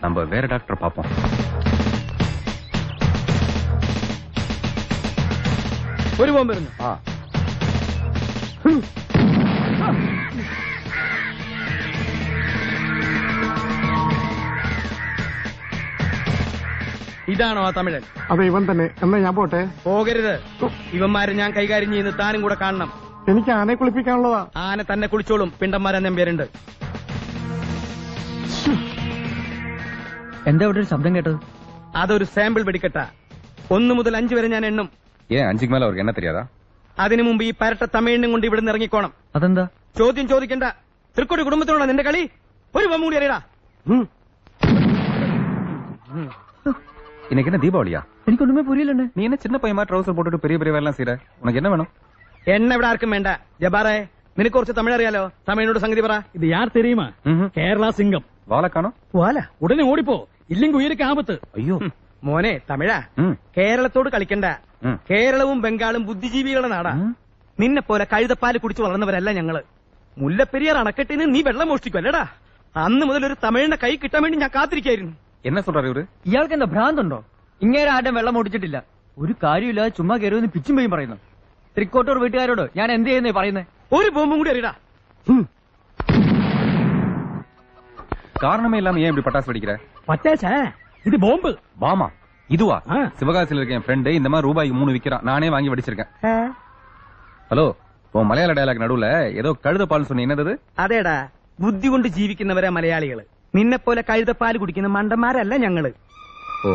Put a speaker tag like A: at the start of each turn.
A: நம்ம வேற டாக்டர் பாப்போம்.
B: ഒരു ബോംബ് വരുന്നു. ഇതാണോ ആ തമിഴൻ?
C: അതെ, ഇവൻ തന്നെ. എന്നാ ഞാൻ പോട്ടെ.
B: പോകരുത്. ഇവന്മാരെ ഞാൻ കൈകാര്യം ചെയ്യുന്ന താനും കൂടെ കാണണം.
C: എനിക്ക് ആനയെ കുളിപ്പിക്കാനുള്ളതാ.
B: ആന തന്നെ കുളിച്ചോളും. പിണ്ടന്മാരെന്നും പേരുണ്ട്.
D: എന്താ ഇവിടെ ഒരു ശബ്ദം കേട്ടത്?
B: അതൊരു സാമ്പിൾ വെടിക്കെട്ട. 1 മുതൽ 5 വരെ ഞാൻ എണ്ണും.
A: 5க்கு மேல அவருக்கு என்ன தெரியாதா?
B: അതിനു മുമ്പ് ഈ പരട്ട തമിഴിനും കൊണ്ട് ഇവിടെ നിന്ന് ഇറങ്ങിക്കോണം.
D: അതെന്താ?
B: ചോദ്യം ചോദിക്കണ്ട. തൃക്കോടി കുടുംബത്തിനുള്ള നിന്റെ കളി. ഒരു ബൊമ്മ കൂടി അറിയടാ.
A: இன்னைக்கு என்ன தீபாவளியா?
D: എനിക്കൊന്നുമേ പുരിയില്ലേ.
A: நீ என்ன சின்ன பையமா ட்ரவுசர் போட்டுட்டு பெரிய பெரிய வேலைலாம் செய்யற? உனக்கு என்ன வேணும்?
B: എണ്ണ ഇവിടെ ആർക്കും വേണ്ട. ജബാറേ, നിനക്ക് കുറച്ച് തമിഴ് അറിയാലോ. തമിഴിനോട് സംഗതി പറ.
E: ഇത് യാർ തെരിയുമാ? കേരള സിംഗം.
A: വാലക്കാണോ?
B: വാല
E: ഉടനെ ഓടിപ്പോ, ഇല്ലെങ്കിൽ ഉയരക്ക് ആപത്ത്.
A: അയ്യോ
B: മോനെ തമിഴാ, കേരളത്തോട് കളിക്കണ്ട. കേരളവും ബംഗാളും ബുദ്ധിജീവികളുടെ നാടാ. നിന്നെ പോലെ കഴുതപ്പാല് കുടിച്ചു വളർന്നവരല്ല ഞങ്ങള്. മുല്ലപ്പെരിയാർ അണക്കെട്ടിന് നീ വെള്ളം മോഷ്ടിക്കും അല്ലടാ. അന്ന് മുതൽ ഒരു തമിഴിന്റെ കൈ കിട്ടാൻ വേണ്ടി ഞാൻ കാത്തിരിക്കായിരുന്നു.
A: என்ன சொல்றாரு இவரு?
D: ഇയാൾക്ക് എന്താ ഭ്രാന്തുണ്ടോ? ഇങ്ങേരെ ആരും വെള്ളം ഓടിച്ചിട്ടില്ല. ഒരു കാര്യമില്ലാതെ ചുമ്മാ കയറുമെന്ന് പിച്ചും പെയ്യും പറയുന്നു. തൃക്കോട്ടൂർ വീട്ടുകാരോട് ഞാൻ എന്ത് ചെയ്യുന്നേ പറയുന്നേ?
B: ഒരു ബോംബും കൂടി അറിയടാ.
A: காரணமே இல்லாம ஏன் இப்படி பட்டாசு வெடிக்கிற?
E: പറ്റേച്ചാ, ഇത് ബോംബ്.
A: பாமா இதுவா? சிவகாசியில இருக்க என் ஃப்ரெண்டு இந்த மாதிரி ரூபாய்க்கு 3 விக்கிறான். நானே வாங்கி வெடிச்சிருக்கேன். ஹலோ, உன் மலையாள டயலாக் நடுவுல ஏதோ கழுதப்பால் சொன்ன, என்னது?
B: അതേടാ, ബുദ്ധി കൊണ്ട് ജീവിക്കുന്നവരാ മലയാളികള്. നിന്നെ പോലെ കഴുതപ്പാല് കുടിക്കുന്ന മണ്ടന്മാരല്ല ഞങ്ങള്.
A: ഓ